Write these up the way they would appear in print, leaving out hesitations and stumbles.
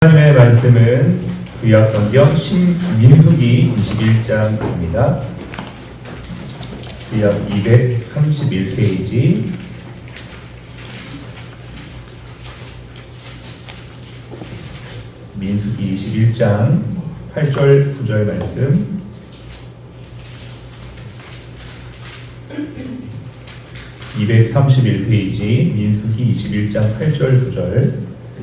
하나님의 말씀은 구약성경 민수기 21장입니다. 구약 231페이지 민수기 21장 8절 9절 말씀, (231페이지) 민수기 21장 8절 9절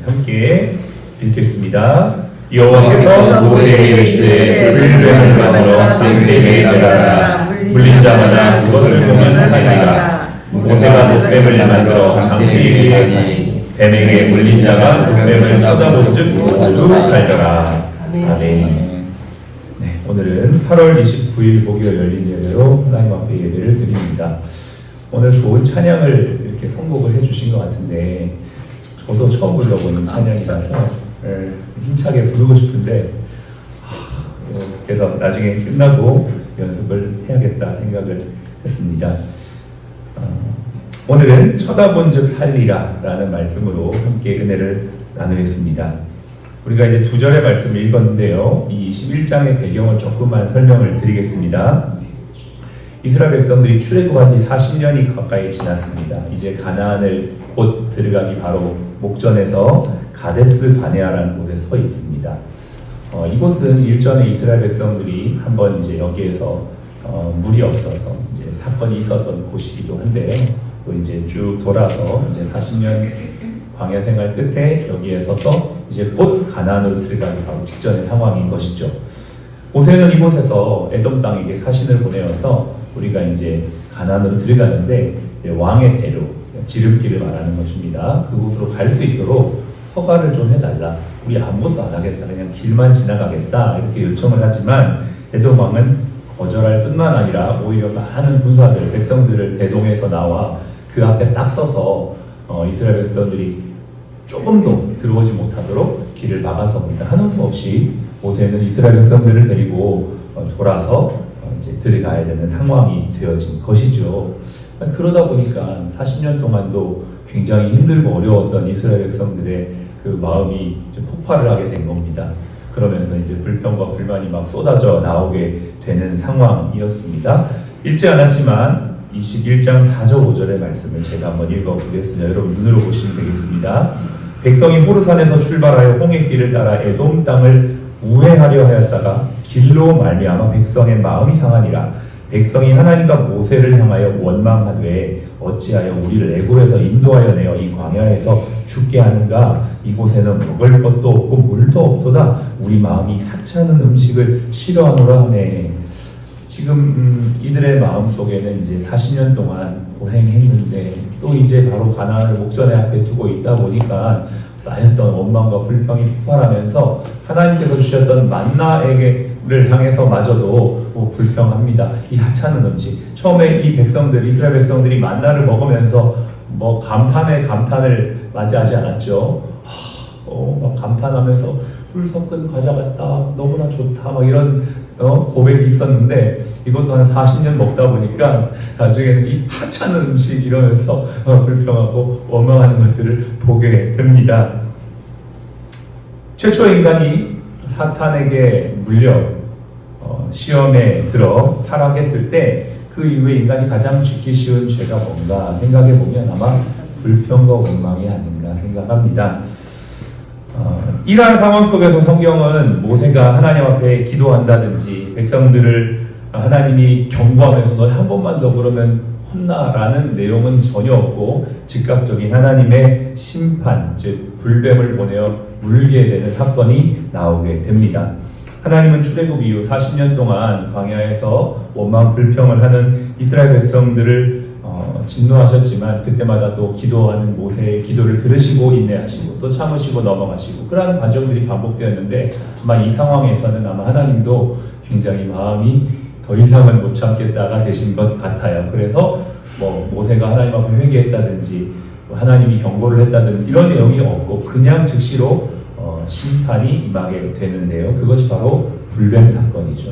함께 읽겠습니다. 여호와께서 모세에게 이르시되 물뱀을 만들어 그들에게 내가라. 물린 자마다 그것을 보면 살리라. 모세가 독뱀을 만들어 장대에게 하니 뱀에게 물린 자가 독뱀을 쳐다본즉 모두 살려라. 아멘. 네, 오늘은 8월 29일 목요일 열린 예배로 하나님 앞에 예배를 드립니다. 오늘 좋은 찬양을 이렇게 선곡을 해주신 것 같은데 저도 처음 불러보는 찬양이라서 힘차게 부르고 싶은데 그래서 나중에 끝나고 연습을 해야겠다 생각을 했습니다. 오늘은 쳐다본즉 살리라 라는 말씀으로 함께 은혜를 나누겠습니다. 우리가 이제 2절의 말씀을 읽었는데요, 이 21장의 배경을 조금만 설명을 드리겠습니다. 이스라엘 백성들이 출애굽한 지 40년이 가까이 지났습니다. 이제 가나안을 곧 들어가기 바로 목전에서 가데스 바네아라는 곳에 서 있습니다. 이곳은 일전에 이스라엘 백성들이 한번 이제 여기에서 물이 없어서 이제 사건이 있었던 곳이기도 한데, 또 이제 쭉 돌아서 이제 40년 광야 생활 끝에 여기에 서서 이제 곧 가나안으로 들어가기 바로 직전의 상황인 것이죠. 모세는 이곳에서 에돔 땅에게 사신을 보내어서 우리가 이제 가나안으로 들어가는데 왕의 대로 지름길을 말하는 것입니다. 그곳으로 갈 수 있도록 허가를 좀 해달라. 우리 아무것도 안 하겠다. 그냥 길만 지나가겠다. 이렇게 요청을 하지만 에돔 왕은 거절할 뿐만 아니라 오히려 많은 군사들, 백성들을 대동해서 나와 그 앞에 딱 서서 이스라엘 백성들이 조금도 들어오지 못하도록 길을 막아섭니다. 하는 수 없이 모세는 이스라엘 백성들을 데리고 돌아서 이제 들어가야 되는 상황이 되어진 것이죠. 그러다 보니까 40년 동안도 굉장히 힘들고 어려웠던 이스라엘 백성들의 그 마음이 폭발을 하게 된 겁니다. 그러면서 이제 불평과 불만이 막 쏟아져 나오게 되는 상황이었습니다. 읽지 않았지만 21장 4절 5절의 말씀을 제가 한번 읽어보겠습니다. 여러분 눈으로 보시면 되겠습니다. 백성이 호르산에서 출발하여 홍해길을 따라 에돔 땅을 우회하려 하였다가 길로 말미암아 백성의 마음이 상하니라. 백성이 하나님과 모세를 향하여 원망하되 어찌하여 우리를 애굽에서 인도하여 내어 이 광야에서 죽게 하는가. 이곳에는 먹을 것도 없고 물도 없도다. 우리 마음이 하찮은 음식을 싫어하노라 하네. 지금 이들의 마음 속에는 이제 40년 동안 고생했는데 또 이제 바로 가나안을 목전에 앞에 두고 있다 보니까 쌓였던 원망과 불평이 폭발하면서 하나님께서 주셨던 만나를 향해서 마저도 불평합니다. 이 하찮은 음식. 처음에 이 백성들, 이스라엘 백성들이 만나를 먹으면서 뭐 감탄을 맞이하지 않았죠. 막 감탄하면서 풀 섞은 과자 같다, 너무나 좋다, 막 이런 고백이 있었는데 이것도 한 40년 먹다 보니까 나중에는 이 하찮은 음식 이러면서 불평하고 원망하는 것들을 보게 됩니다. 최초 인간이 사탄에게 물려 시험에 들어 타락했을 때 그 이후에 인간이 가장 짓기 쉬운 죄가 뭔가 생각해보면 아마 불평과 원망이 아닌가 생각합니다. 이러한 상황 속에서 성경은 모세가 하나님 앞에 기도한다든지 백성들을 하나님이 경고하면서 너 한 번만 더 그러면 혼나라는 내용은 전혀 없고 즉각적인 하나님의 심판, 즉 불뱀을 보내어 물게 되는 사건이 나오게 됩니다. 하나님은 출애굽 이후 40년 동안 광야에서 원망 불평을 하는 이스라엘 백성들을 진노하셨지만 그때마다 또 기도하는 모세의 기도를 들으시고 인내하시고 또 참으시고 넘어가시고 그러한 과정들이 반복되었는데 아마 이 상황에서는 아마 하나님도 굉장히 마음이 더 이상은 못 참겠다가 되신 것 같아요. 그래서 뭐 모세가 하나님 앞에 회개했다든지 하나님이 경고를 했다든지 이런 내용이 없고 그냥 즉시로 심판이 임하게 되는데요. 그것이 바로 불뱀 사건이죠.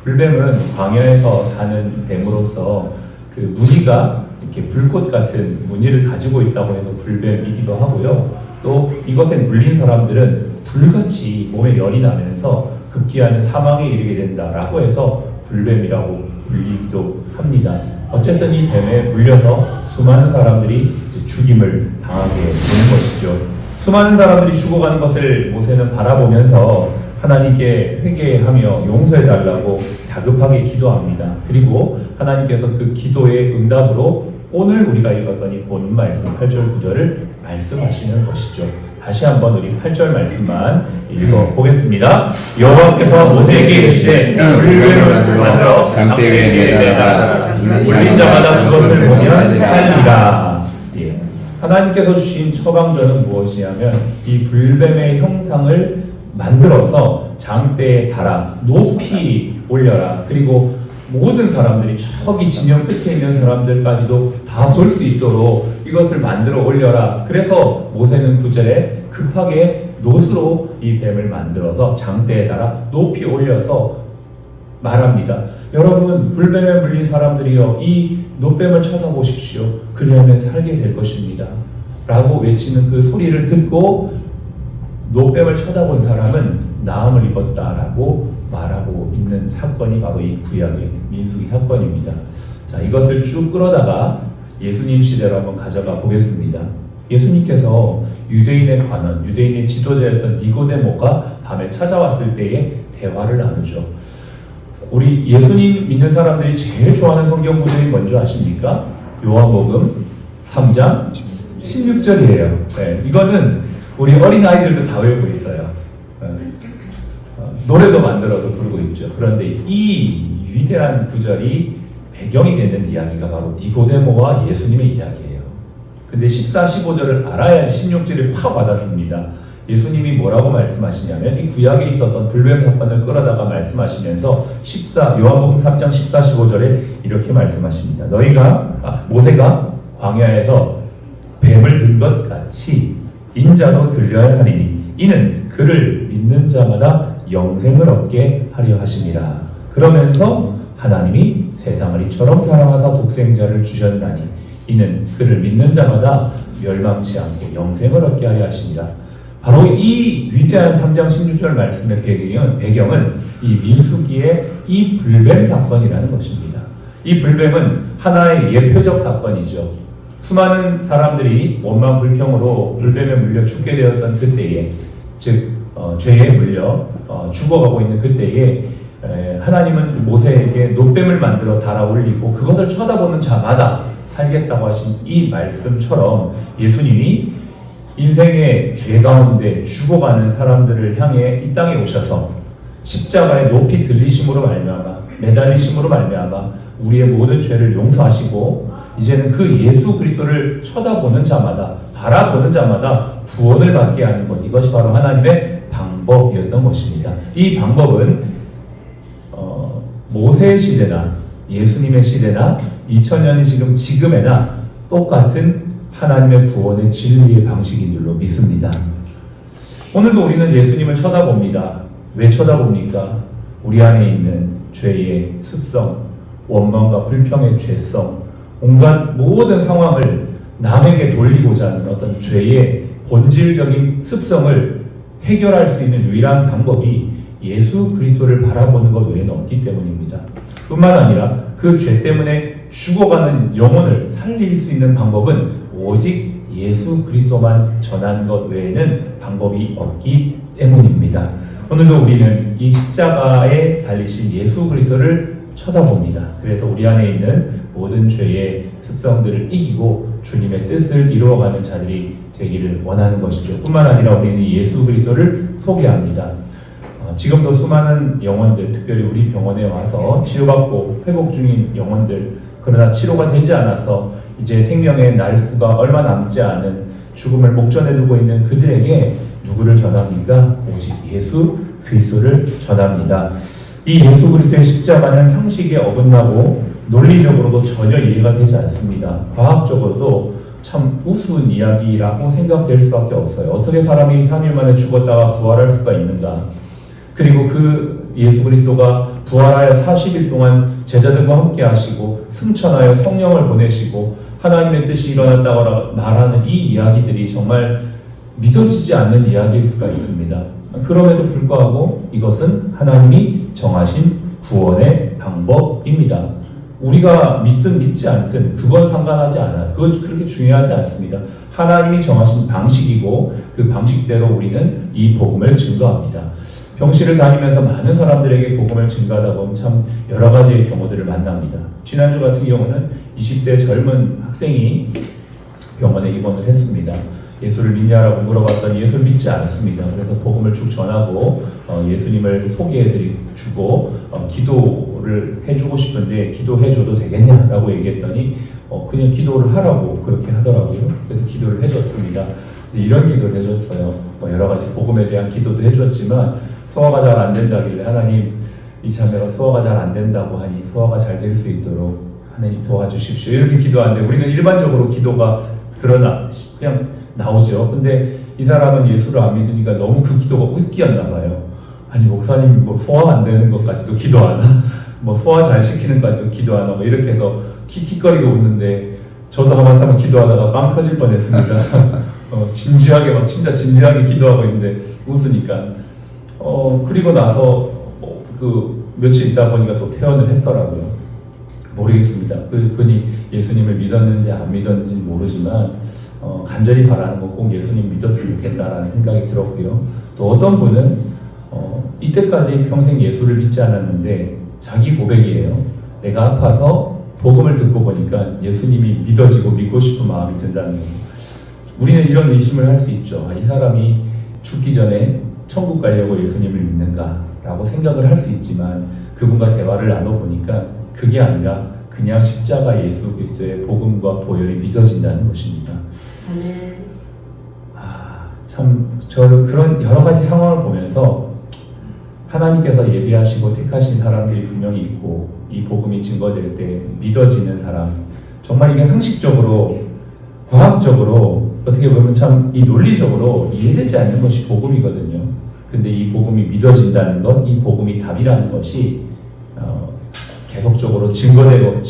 불뱀은 광야에서 사는 뱀으로서 그 무늬가 이렇게 불꽃 같은 무늬를 가지고 있다고 해서 불뱀이기도 하고요. 또 이것에 물린 사람들은 불같이 몸에 열이 나면서 급기야는 사망에 이르게 된다라고 해서 불뱀이라고 불리기도 합니다. 어쨌든 이 뱀에 물려서 수많은 사람들이 이제 죽임을 당하게 되는 것이죠. 수많은 사람들이 죽어가는 것을 모세는 바라보면서 하나님께 회개하며 용서해달라고 다급하게 기도합니다. 그리고 하나님께서 그 기도의 응답으로 오늘 우리가 읽었던 이 본 말씀 8절 9절을 말씀하시는 것이죠. 다시 한번 우리 8절 말씀만 읽어보겠습니다. 여호와께서 모세에게 이르시되 불뱀을 만들어 장대에 내다 물린 자마다 그것을 보면 살리라. 예. 하나님께서 주신 처방전은 무엇이냐면 이 불뱀의 형상을 만들어서 장대에 달아 높이 올려라. 그리고 모든 사람들이 저기 진영 끝에 있는 사람들까지도 다 볼 수 있도록 이것을 만들어 올려라. 그래서 모세는 9절에 급하게 놋으로 이 뱀을 만들어서 장대에 달아 높이 올려서 말합니다. 여러분, 불뱀에 물린 사람들이여 이 놋뱀을 쳐다보십시오. 그리하면 살게 될 것입니다. 라고 외치는 그 소리를 듣고 놋뱀을 쳐다본 사람은 나음을 입었다라고 말하고 있는 사건이 바로 이 구약의 민수기 사건입니다. 자, 이것을 쭉 끌어다가 예수님 시대로 한번 가져가 보겠습니다. 예수님께서 유대인의 관원, 유대인의 지도자였던 니고데모가 밤에 찾아왔을 때에 대화를 나누죠. 우리 예수님 믿는 사람들이 제일 좋아하는 성경 구절이 뭔지 아십니까? 요한복음 3장 16절이에요. 네, 이거는 우리 어린아이들도 다 외우고 있어요. 노래도 만들어서 부르고 있죠. 그런데 이 위대한 구절이 배경이 되는 이야기가 바로 니고데모와 예수님의 이야기예요. 근데 14, 15절을 알아야지 16절이 확 와닿습니다. 예수님이 뭐라고 말씀하시냐면 이 구약에 있었던 불뱀 사건을 끌어다가 말씀하시면서 요한복음 3장 14, 15절에 이렇게 말씀하십니다. 모세가 광야에서 뱀을 든 것 같이 인자도 들려야 하리니 이는 그를 믿는 자마다 영생을 얻게 하려 하심이라. 그러면서 하나님이 세상을 이처럼 사랑하사 독생자를 주셨나니 이는 그를 믿는 자마다 멸망치 않고 영생을 얻게 하려 하심이라. 바로 이 위대한 3장 16절 말씀의 배경은 이 민수기의 이 불뱀 사건이라는 것입니다. 이 불뱀은 하나의 예표적 사건이죠. 수많은 사람들이 원망 불평으로 불뱀에 물려 죽게 되었던 그때에, 즉 죄에 물려 죽어가고 있는 그때에 하나님은 모세에게 놋뱀을 만들어 달아 올리고 그것을 쳐다보는 자마다 살겠다고 하신 이 말씀처럼 예수님이 인생의 죄 가운데 죽어가는 사람들을 향해 이 땅에 오셔서 십자가에 높이 들리심으로 말미암아 매달리심으로 말미암아 우리의 모든 죄를 용서하시고 이제는 그 예수 그리스도를 쳐다보는 자마다 바라보는 자마다 구원을 받게 하는 것, 이것이 바로 하나님의 방법이었던 것입니다. 이 방법은 모세의 시대나 예수님의 시대나 2000년이 지금에나 똑같은 하나님의 구원의 진리의 방식인 줄로 믿습니다. 오늘도 우리는 예수님을 쳐다봅니다. 왜 쳐다봅니까? 우리 안에 있는 죄의 습성, 원망과 불평의 죄성, 온갖 모든 상황을 남에게 돌리고자 하는 어떤 죄의 본질적인 습성을 해결할 수 있는 유일한 방법이 예수 그리스도를 바라보는 것 외에는 없기 때문입니다. 뿐만 아니라 그 죄 때문에 죽어가는 영혼을 살릴 수 있는 방법은 오직 예수 그리스도만 전하는 것 외에는 방법이 없기 때문입니다. 오늘도 우리는 이 십자가에 달리신 예수 그리스도를 쳐다봅니다. 그래서 우리 안에 있는 모든 죄의 습성들을 이기고 주님의 뜻을 이루어가는 자들이 되기를 원하는 것이죠. 뿐만 아니라 우리는 예수 그리스도를 소개합니다. 지금도 수많은 영혼들, 특별히 우리 병원에 와서 치료받고 회복 중인 영혼들, 그러나 치료가 되지 않아서 이제 생명의 날수가 얼마 남지 않은 죽음을 목전에 두고 있는 그들에게 누구를 전합니까? 오직 예수 그리스도를 전합니다. 이 예수 그리스도의 십자가는 상식에 어긋나고 논리적으로도 전혀 이해가 되지 않습니다. 과학적으로도 참 우스운 이야기라고 생각될 수밖에 없어요. 어떻게 사람이 3일 만에 죽었다가 부활할 수가 있는가? 그리고 그 예수 그리스도가 부활하여 40일 동안 제자들과 함께 하시고 승천하여 성령을 보내시고 하나님의 뜻이 일어났다고 말하는 이 이야기들이 정말 믿어지지 않는 이야기일 수가 있습니다. 그럼에도 불구하고 이것은 하나님이 정하신 구원의 방법입니다. 우리가 믿든 믿지 않든 그건 상관하지 않아요. 그건 그렇게 중요하지 않습니다. 하나님이 정하신 방식이고 그 방식대로 우리는 이 복음을 증거합니다. 병실을 다니면서 많은 사람들에게 복음을 증거하다 보면 참 여러 가지의 경우들을 만납니다. 지난주 같은 경우는 20대 젊은 학생이 병원에 입원을 했습니다. 예수를 믿냐라고 물어봤더니 예수를 믿지 않습니다. 그래서 복음을 쭉 전하고 예수님을 소개해주고 기도를 해주고 싶은데 기도해줘도 되겠냐라고 얘기했더니 그냥 기도를 하라고 그렇게 하더라고요. 그래서 기도를 해줬습니다. 이런 기도를 해줬어요. 여러 가지 복음에 대한 기도도 해줬지만 소화가 잘 안 된다길래 하나님 이 자매가 소화가 잘 안 된다고 하니 소화가 잘 될 수 있도록 하나님 도와주십시오. 이렇게 기도하는데 우리는 일반적으로 기도가 그냥 나오죠. 근데 이 사람은 예수를 안 믿으니까 너무 그 기도가 웃기었나 봐요. 아니 목사님 뭐 소화 안 되는 것까지도 기도하나? 뭐 소화 잘 시키는 것까지도 기도하나? 뭐 이렇게 해서 킥킥거리고 웃는데 저도 하마터면 기도하다가 빵 터질 뻔했습니다. 진지하게 막 진짜 진지하게 기도하고 있는데 웃으니까 그리고 나서 그 며칠 있다 보니까 또 퇴원을 했더라고요. 모르겠습니다. 그분이 예수님을 믿었는지 안 믿었는지 모르지만 간절히 바라는 건 꼭 예수님 믿었으면 좋겠다라는 생각이 들었고요. 또 어떤 분은 이때까지 평생 예수를 믿지 않았는데 자기 고백이에요. 내가 아파서 복음을 듣고 보니까 예수님이 믿어지고 믿고 싶은 마음이 든다는 거예요. 우리는 이런 의심을 할 수 있죠. 이 사람이 죽기 전에 천국 가려고 예수님을 믿는가라고 생각을 할 수 있지만 그분과 대화를 나눠보니까 그게 아니라 그냥 십자가 예수 그리스도의 복음과 보혈이 믿어진다는 것입니다. 참 저는 그런 여러 가지 상황을 보면서 하나님께서 예비하시고 택하신 사람들이 분명히 있고 이 복음이 증거될 때 믿어지는 사람, 정말 이게 상식적으로 과학적으로 어떻게 보면 참 이 논리적으로 이해되지 않는 것이 복음이거든요. 근데 이 복음이 믿어진다는 것, 이 복음이 답이라는 것이 계속적으로 증거되고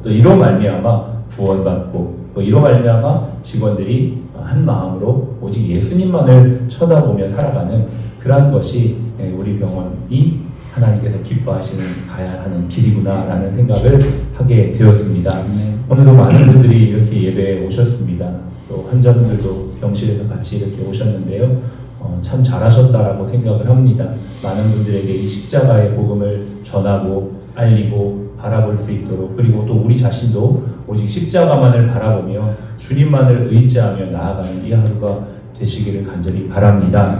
또 이로 말미암아 구원받고 또 이로 말미암아 직원들이 한 마음으로 오직 예수님만을 쳐다보며 살아가는 그러한 것이 우리 병원이 하나님께서 기뻐하시는 가야 하는 길이구나라는 생각을 하게 되었습니다. 오늘도 많은 분들이 이렇게 예배에 오셨습니다. 또 환자분들도 병실에서 같이 이렇게 오셨는데요. 참 잘하셨다라고 생각을 합니다. 많은 분들에게 이 십자가의 복음을 전하고 알리고 바라볼 수 있도록 그리고 또 우리 자신도 오직 십자가만을 바라보며 주님만을 의지하며 나아가는 이 하루가 되시기를 간절히 바랍니다.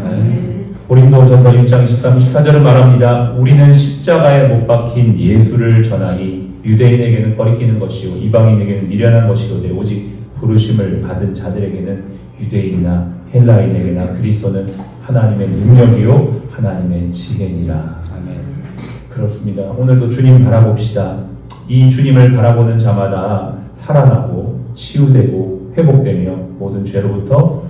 고린도전서 6장 23, 24절을 말합니다. 우리는 십자가에 못 박힌 예수를 전하니 유대인에게는 거리끼는 것이요 이방인에게는 미련한 것이로되 오직 부르심을 받은 자들에게는 유대인이나 헬라인에게나 그리스도는 하나님의 능력이요 하나님의 지혜니라. 아멘. 그렇습니다. 오늘도 주님 바라봅시다. 이 주님을 바라보는 자마다 살아나고 치유되고 회복되며 모든 죄로부터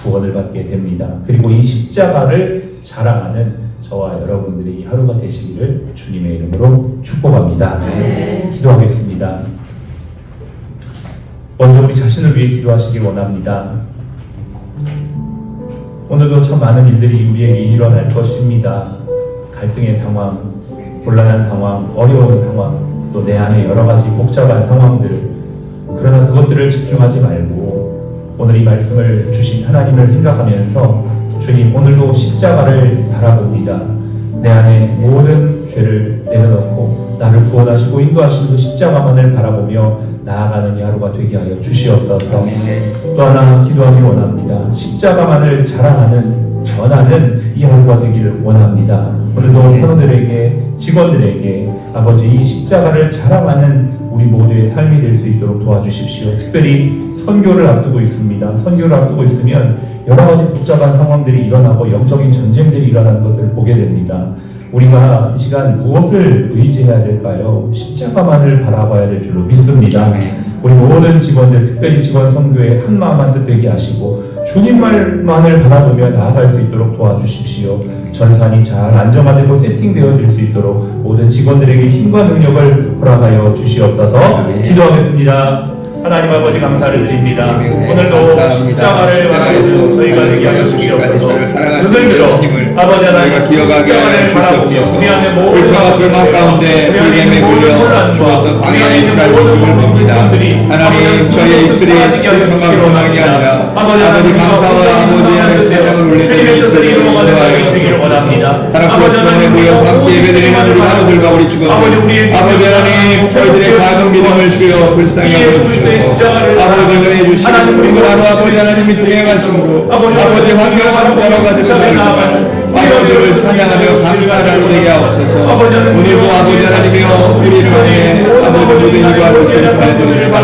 구원을 받게 됩니다. 그리고 이 십자가를 자랑하는 저와 여러분들의 이 하루가 되시기를 주님의 이름으로 축복합니다. 네. 기도하겠습니다. 먼저 우리 자신을 위해 기도하시기 원합니다. 오늘도 참 많은 일들이 우리에게 일어날 것입니다. 갈등의 상황, 곤란한 상황, 어려운 상황, 또 내 안에 여러 가지 복잡한 상황들. 그러나 그것들을 집중하지 말고 오늘 이 말씀을 주신 하나님을 생각하면서 주님 오늘도 십자가를 바라봅니다. 내 안에 모든 죄를 내려놓고 나를 구원하시고 인도하시는 그 십자가만을 바라보며 나아가는 이 하루가 되게 하여 주시옵소서. 또 하나 기도하기 원합니다. 십자가만을 자랑하는 전하는 이 하루가 되기를 원합니다. 오늘도 선원들에게 직원들에게 아버지 이 십자가를 자랑하는 우리 모두의 삶이 될 수 있도록 도와주십시오. 특별히 선교를 앞두고 있습니다. 선교를 앞두고 있으면 여러 가지 복잡한 상황들이 일어나고 영적인 전쟁들이 일어나는 것들을 보게 됩니다. 우리가 이 시간 무엇을 의지해야 될까요? 십자가만을 바라봐야 될 줄로 믿습니다. 우리 모든 직원들, 특별히 직원 선교에 한 마음 한 뜻 되게 하시고 주님만을 바라보며 나아갈 수 있도록 도와주십시오. 전산이 잘 안정화되고 세팅되어질 수 있도록 모든 직원들에게 힘과 능력을 허락하여 주시옵소서. 기도하겠습니다. 하나님 아버지 감사를 드립니다. 오늘도 십자가를 바라보는 저희가 되게 하여 주시옵소서. 눈을 들어 아버지 저희가 기억하게 하여 주시옵소서. 불평과 불만 가운데 불뱀에 물려 죽었던 광야의 이스라엘 민족을 봅니다. 하나님 저희의 입술이 불평과 불만이 아니라 아버지 감사와 아버지 하나님의 찬양을 올리는 입술이 인도하여 주옵소서. 사랑과 수건에 모여서 함께 예배드리는 우리 하나들과 우리 직원들 아버지 하나님 저희들의 작은 믿음을 주여 불쌍히 여겨주시옵소서. 아버지 은혜 주시고 우리들 하루 아버지 하나님이 동행하심으로 아버지 환경하는 여러 가지 problem이지만 아버지를 찬양하며 감사하는 되게 하옵소서. 오늘도 아버지 하나님이여 우리 가운데 아버지 모든 일과를 전파해드립니다.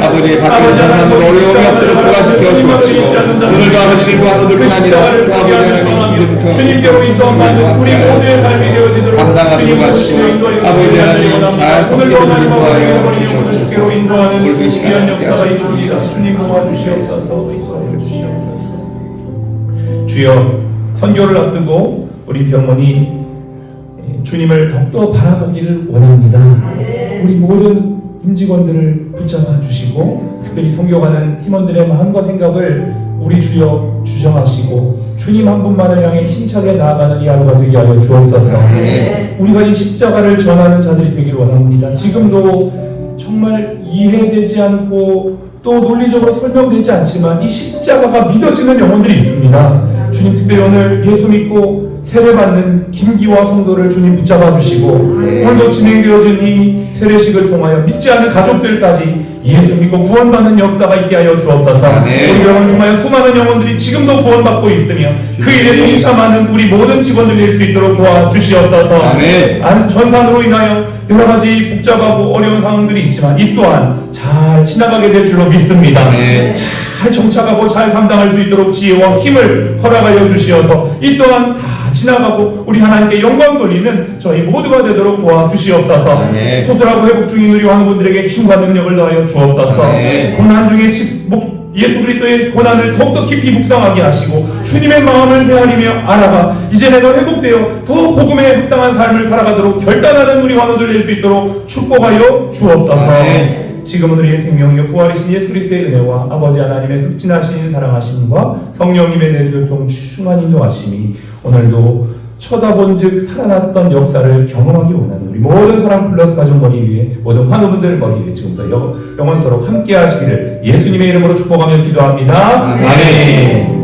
아버지 밖에 사람으로 어려움이 없도록 주관시켜 주옵시고 오늘도 아버지들과 하나들뿐 아니라 또 아버지 하나님 이제부터 주님께로 인도하는 우리 모두의 삶이 되어지도록 감당하도록 하시고 아버지 하나님 잘 섬기도록 인도하여 주시옵소서. 오늘도 이 시간 함께하시옵소서. 주님 도와주시옵소서. 주여 선교를 앞두고 우리 병원이 주님을 더욱더 바라보기를 원합니다. 우리 모든 임직원들을 붙잡아 주시고 특별히 선교가는 팀원들의 마음과 생각을 우리 주여 주정하시고 주님 한 분만을 향해 힘차게 나아가는 이 하루가 되게 하여 주옵소서. 우리가 이 십자가를 전하는 자들이 되기를 원합니다. 지금도 정말 이해되지 않고 또 논리적으로 설명되지 않지만 이 십자가가 믿어지는 영혼들이 있습니다. 주님 특별히 오늘 예수 믿고 세례받는 김기화 성도를 주님 붙잡아 주시고 오늘도 진행되어진 이 세례식을 통하여 믿지 않는 가족들까지 예수 믿고 구원받는 역사가 있게 하여 주옵소서. 우리 병원 통하여 수많은 영혼들이 지금도 구원받고 있으며 그 일에 동참하는 우리 모든 직원들이 될 수 있도록 도와주시옵소서. 전산으로 인하여 여러 가지 복잡하고 어려운 상황들이 있지만 이 또한 잘 지나가게 될 줄로 믿습니다. 잘 정착하고 잘 감당할 수 있도록 지혜와 힘을 허락하여 주시어서 이 또한 다 지나가고 우리 하나님께 영광 돌리는 저희 모두가 되도록 도와주시옵소서. 소설하고 회복 중인 우리 환우분들에게 힘과 능력을 더하여 주옵소서. 고난 중에 예수 그리스도의 고난을 더욱더 깊이 묵상하게 하시고 주님의 마음을 헤아리며 알아봐 이제 내가 회복되어 더 복음에 합당한 삶을 살아가도록 결단하는 우리 환우들 될 수 있도록 축복하여 주옵소서. 지금은 우리의 생명이요 부활이신 예수 그리스도의 은혜와 아버지 하나님의 극진하신 사랑하심과 성령님의 내주교통 충만 인도하심이 오늘도 쳐다본즉 살아났던 역사를 경험하기 원하는 우리 모든 사랑 플러스 가족 머리 위에 모든 환우분들 머리 위에 지금부터 영원토록 함께 하시기를 예수님의 이름으로 축복하며 기도합니다. 아멘.